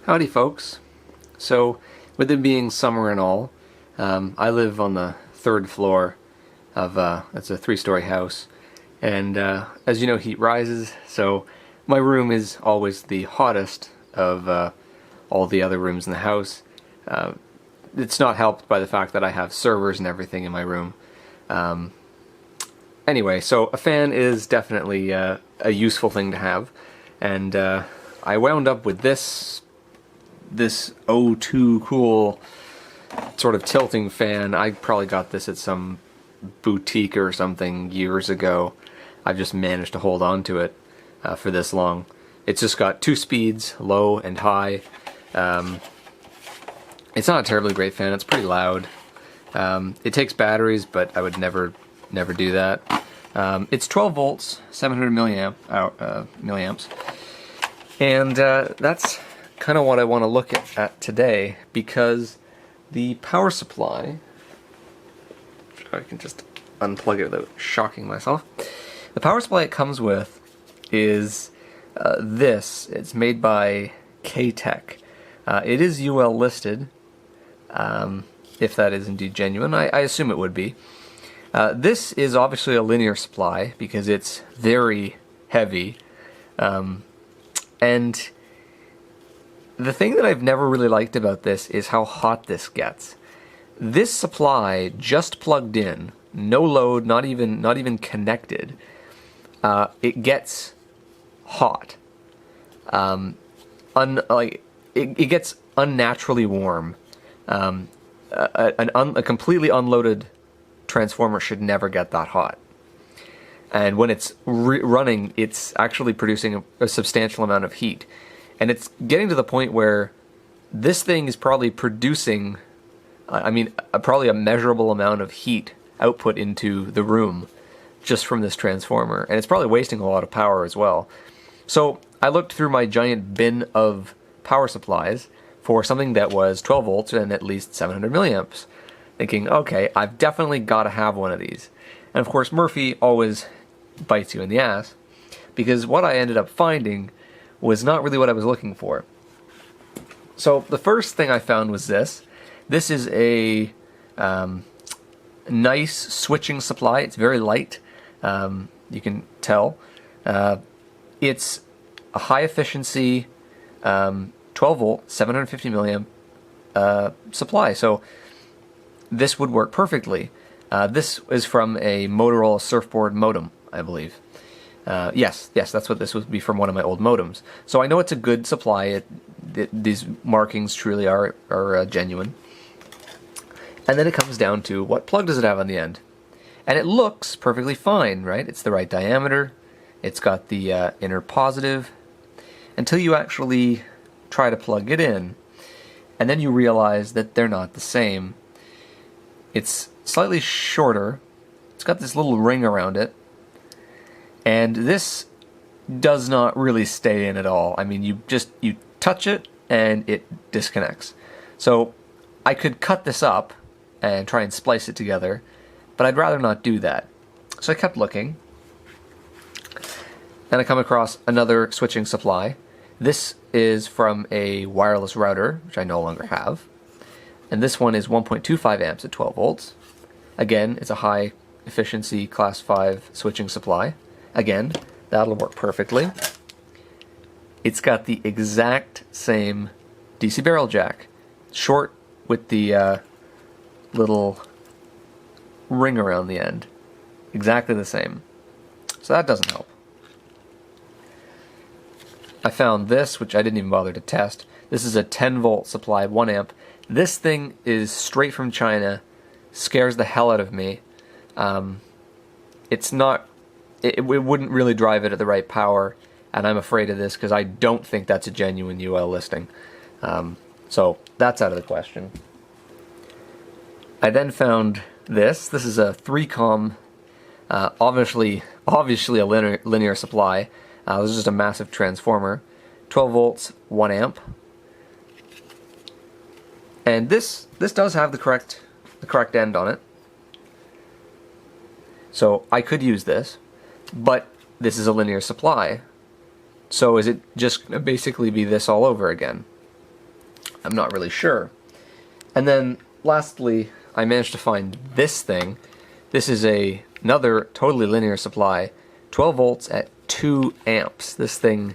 Howdy folks. So with it being summer and all, I live on the third floor of it's a three-story house, and as you know, heat rises, so my room is always the hottest of all the other rooms in the house. It's not helped by the fact that I have servers and everything in my room. Anyway, so a fan is definitely a useful thing to have, and I wound up with this O2 cool sort of tilting fan. I probably got this at some boutique or something years ago. I've just managed to hold on to it for this long. It's just got two speeds, low and high. It's not a terribly great fan. It's pretty loud. It takes batteries, but I would never do that. It's 12 volts, 700 milliamps, and that's kind of what I want to look at today, because the power supply, I can just unplug it without shocking myself. The power supply it comes with is this. It's made by K-Tech. It is UL listed, if that is indeed genuine. I assume it would be. This is obviously a linear supply because it's very heavy, and the thing that I've never really liked about this is how hot this gets. This supply, just plugged in, no load, not even connected, it gets hot. It gets unnaturally warm. A completely unloaded transformer should never get that hot. And when it's running, it's actually producing a substantial amount of heat. And it's getting to the point where this thing is probably producing, probably a measurable amount of heat output into the room just from this transformer. And it's probably wasting a lot of power as well. So I looked through my giant bin of power supplies for something that was 12 volts and at least 700 milliamps, thinking, okay, I've definitely got to have one of these. And of course, Murphy always bites you in the ass, because what I ended up finding was not really what I was looking for. So the first thing I found was this. This is a nice switching supply. It's very light. You can tell. It's a high efficiency 12 volt, 750 milliamp supply. So this would work perfectly. This is from a Motorola Surfboard modem, I believe. Yes, that's what this would be, from one of my old modems. So I know it's a good supply. These markings truly are genuine. And then it comes down to, what plug does it have on the end? And it looks perfectly fine, right? It's the right diameter. It's got the inner positive, until you actually try to plug it in. And then you realize that they're not the same. It's slightly shorter. It's got this little ring around it. And this does not really stay in at all. I mean, you touch it and it disconnects. So I could cut this up and try and splice it together, but I'd rather not do that. So I kept looking, and I come across another switching supply. This is from a wireless router, which I no longer have. And this one is 1.25 amps at 12 volts. Again, it's a high efficiency class 5 switching supply. Again, that'll work perfectly. It's got the exact same DC barrel jack, short with the little ring around the end. Exactly the same. So that doesn't help. I found this, which I didn't even bother to test. This is a 10 volt supply, 1 amp. This thing is straight from China, scares the hell out of me. It's not, it wouldn't really drive it at the right power, and I'm afraid of this because I don't think that's a genuine UL listing. So that's out of the question. I then found this. This is a 3-com, obviously a linear supply. This is just a massive transformer, 12 volts, 1 amp. And this does have the correct end on it. So I could use this, but this is a linear supply. So is it just going to basically be this all over again? I'm not really sure. And then lastly, I managed to find this thing. This is another totally linear supply, 12 volts at 2 amps. This thing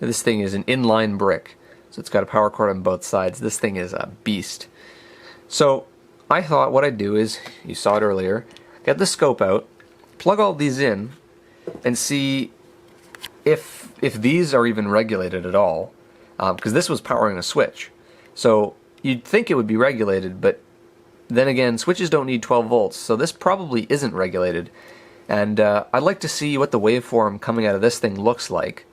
is an inline brick, so it's got a power cord on both sides. This thing is a beast. So I thought what I'd do is, you saw it earlier, get the scope out, plug all these in, and see if these are even regulated at all, because this was powering a switch. So you'd think it would be regulated, but then again, switches don't need 12 volts, so this probably isn't regulated. And I'd like to see what the waveform coming out of this thing looks like,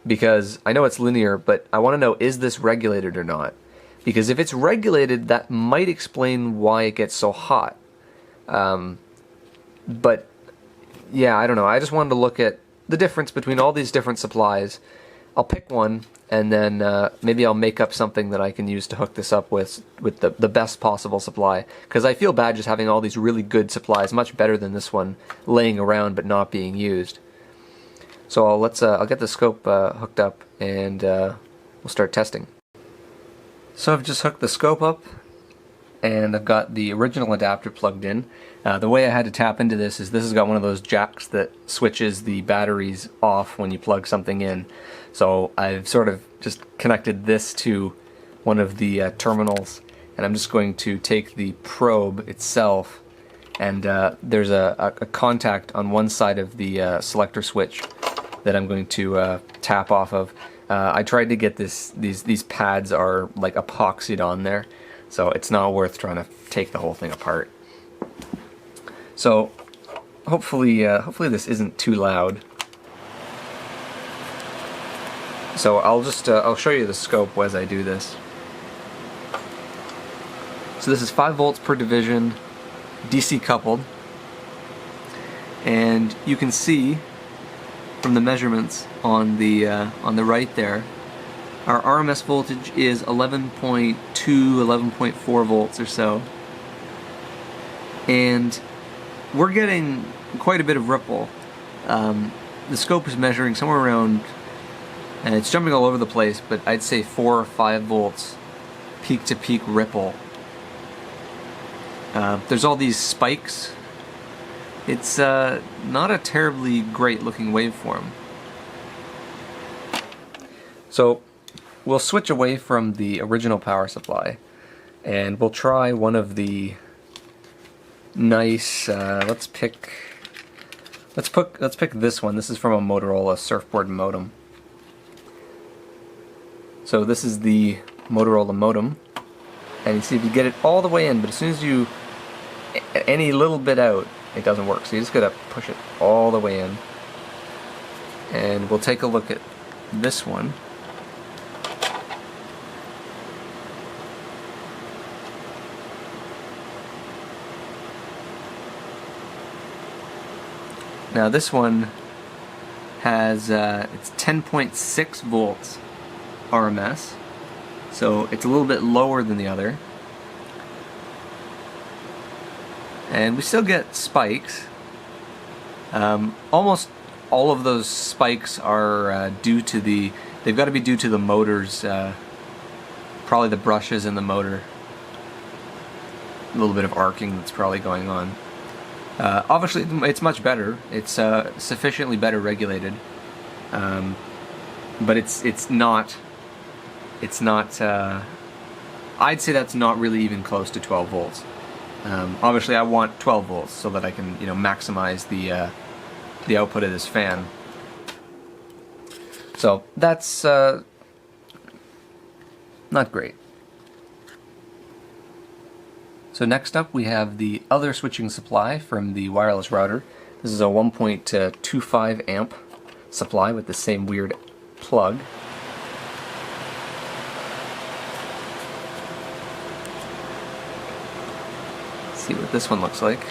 because I know it's linear, but I want to know, is this regulated or not? Because if it's regulated, that might explain why it gets so hot. But yeah, I don't know. I just wanted to look at the difference between all these different supplies. I'll pick one, and then maybe I'll make up something that I can use to hook this up with the best possible supply. Because I feel bad just having all these really good supplies, much better than this one laying around but not being used. So I'll get the scope hooked up, and we'll start testing. So I've just hooked the scope up, and I've got the original adapter plugged in. The way I had to tap into this is, this has got one of those jacks that switches the batteries off when you plug something in. So I've sort of just connected this to one of the terminals, and I'm just going to take the probe itself, and there's a contact on one side of the selector switch that I'm going to tap off of. I tried to get these pads are like epoxied on there, so it's not worth trying to take the whole thing apart. So hopefully this isn't too loud. So I'll show you the scope as I do this. So this is 5 volts per division, DC coupled, and you can see from the measurements on the right there, our RMS voltage is 11.2, 11.4 volts or so, and we're getting quite a bit of ripple. The scope is measuring somewhere around, and it's jumping all over the place, but I'd say 4 or 5 volts peak to peak ripple. There's all these spikes. It's not a terribly great looking waveform. So we'll switch away from the original power supply, and we'll try one of the nice, let's pick this one. This is from a Motorola surfboard modem. So this is the Motorola modem, and you see if you get it all the way in, but as soon as you any little bit out, it doesn't work. So you just gotta push it all the way in. And we'll take a look at this one. Now this one has it's 10.6 volts RMS, so it's a little bit lower than the other. And we still get spikes. Almost all of those spikes are due to they've got to be due to the motors, probably the brushes in the motor. A little bit of arcing that's probably going on. Obviously it's much better. It's sufficiently better regulated. But it's not, I'd say that's not really even close to 12 volts. Obviously I want 12 volts so that I can, maximize the output of this fan. So that's not great. So next up we have the other switching supply from the wireless router. This is a 1.25 amp supply with the same weird plug. Let's see what this one looks like.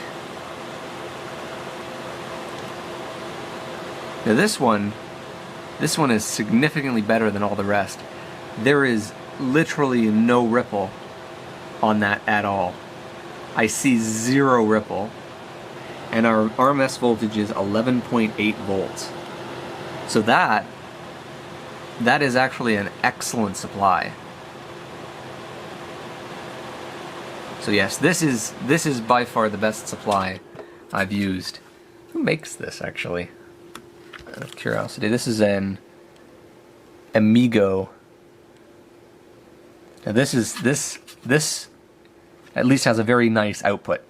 Now this one is significantly better than all the rest. There is literally no ripple on that at all. I see zero ripple, and our RMS voltage is 11.8 volts. So that is actually an excellent supply. So yes, this is by far the best supply I've used. Who makes this, actually? Out of curiosity, this is an Amigo. Now this at least has a very nice output.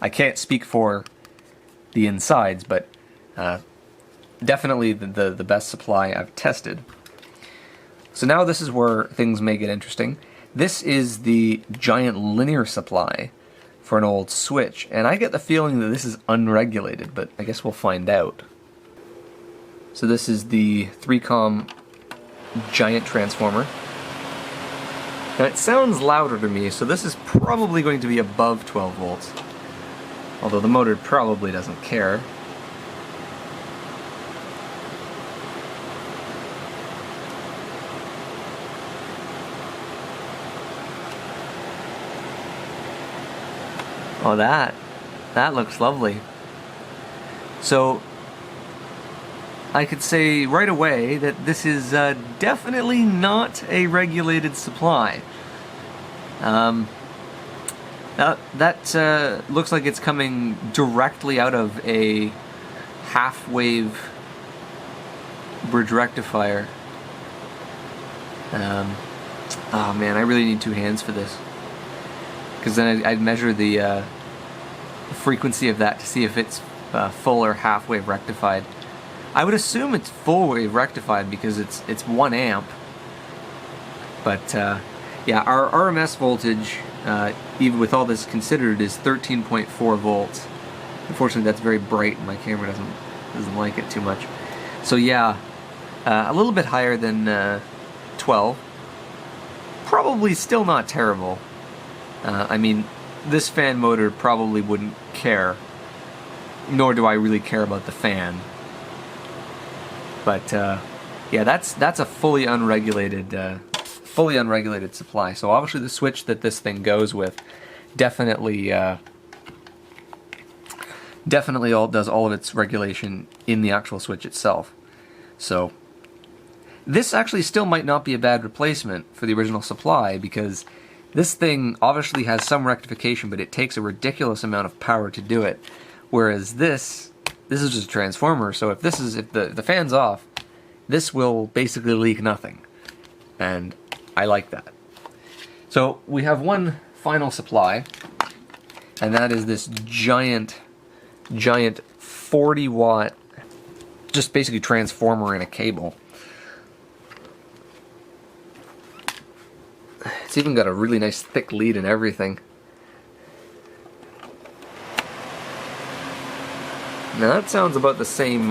I can't speak for the insides, but definitely the best supply I've tested. So now this is where things may get interesting. This is the giant linear supply for an old switch, and I get the feeling that this is unregulated, but I guess we'll find out. So this is the 3-com giant transformer. Now it sounds louder to me, so this is probably going to be above 12 volts. Although the motor probably doesn't care. Oh, that looks lovely. So I could say right away that this is definitely not a regulated supply. That looks like it's coming directly out of a half-wave bridge rectifier. Oh man, I really need 2 hands for this. Because then I'd measure the frequency of that to see if it's full or half-wave rectified. I would assume it's full-wave rectified because it's 1 amp. But yeah, our RMS voltage, even with all this considered, is 13.4 volts. Unfortunately, that's very bright, and my camera doesn't like it too much. So yeah, a little bit higher than 12. Probably still not terrible. I mean, this fan motor probably wouldn't care, nor do I really care about the fan. But yeah, that's a fully unregulated supply. So obviously the switch that this thing goes with definitely does all of its regulation in the actual switch itself. So this actually still might not be a bad replacement for the original supply, because this thing obviously has some rectification, but it takes a ridiculous amount of power to do it. Whereas this is just a transformer, so if the fan's off, this will basically leak nothing. And I like that. So we have one final supply, and that is this giant 40-watt, just basically transformer in a cable. It's even got a really nice thick lead and everything. Now that sounds about the same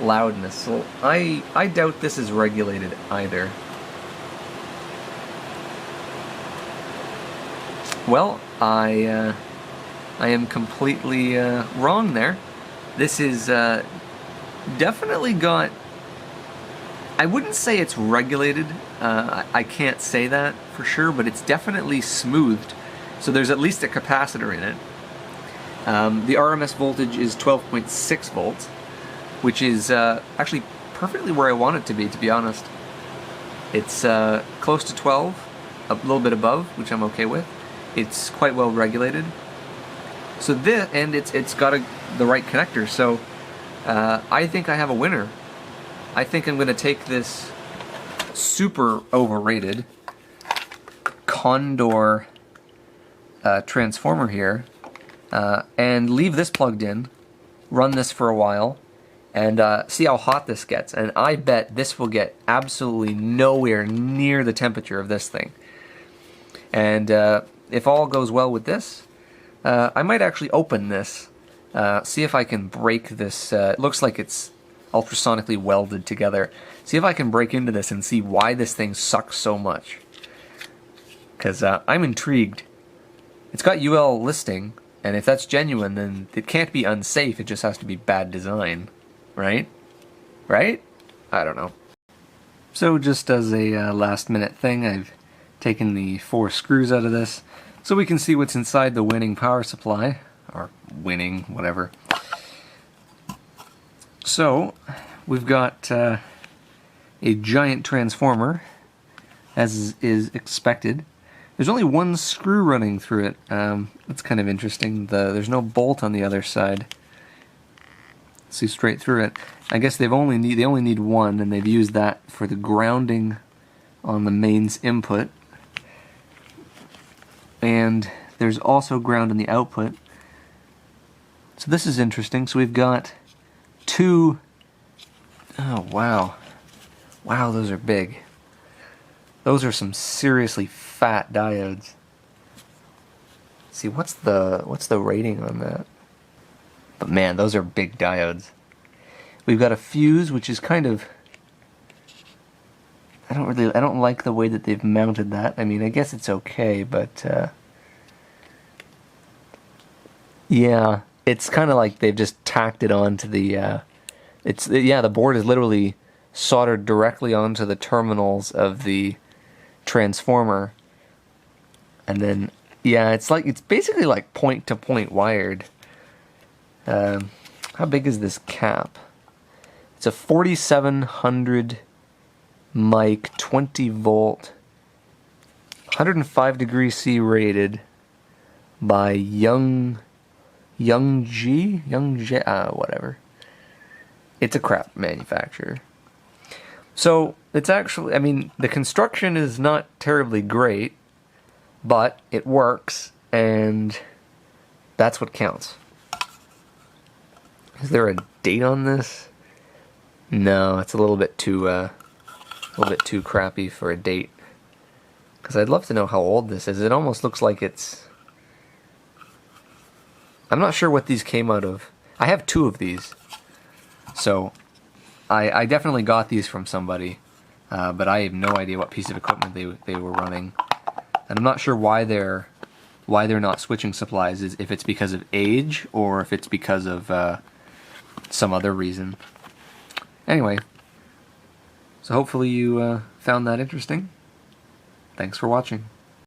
loudness, so I doubt this is regulated either. Well, I am completely wrong there. This is definitely got... I wouldn't say it's regulated. I can't say that for sure, but it's definitely smoothed. So there's at least a capacitor in it. The RMS voltage is 12.6 volts, which is actually perfectly where I want it to be honest. It's close to 12, a little bit above, which I'm okay with. It's quite well regulated. So this, and it's got the right connector, so I think I have a winner. I think I'm going to take this super overrated Condor transformer here and leave this plugged in, run this for a while, and see how hot this gets. And I bet this will get absolutely nowhere near the temperature of this thing. And if all goes well with this, I might actually open this, see if I can break this. It looks like it's ultrasonically welded together. See if I can break into this and see why this thing sucks so much. Because I'm intrigued. It's got UL listing, and if that's genuine, then it can't be unsafe, it just has to be bad design. Right? Right? I don't know. So just as a last minute thing, I've taken the 4 screws out of this so we can see what's inside the winning power supply. Or winning, whatever. So, we've got a giant transformer, as is expected. There's only one screw running through it. That's kind of interesting. There's no bolt on the other side. See straight through it. I guess they only need one, and they've used that for the grounding on the mains input. And there's also ground in the output. So this is interesting. So we've got two. Oh wow, wow, those are big. Those are some seriously fat diodes. Let's see, what's the rating on that? But man, those are big diodes. We've got a fuse, which is kind of, I don't like the way that they've mounted that. I mean, I guess it's okay, but yeah, it's kind of like they've just tacked it onto the. The board is literally soldered directly onto the terminals of the transformer, and then it's basically like point to point wired. How big is this cap? It's a 4700 mic, 20 volt, 105 degrees C rated by Young G, whatever. It's a crap manufacturer. So it's actually, I mean, the construction is not terribly great, but it works, and that's what counts. Is there a date on this? No, it's a little bit too crappy for a date. Because I'd love to know how old this is. It almost looks like it's. I'm not sure what these came out of. I have two of these, so I definitely got these from somebody, but I have no idea what piece of equipment they were running, and I'm not sure why they're not switching supplies. If it's because of age or if it's because of some other reason. Anyway, so hopefully you found that interesting. Thanks for watching.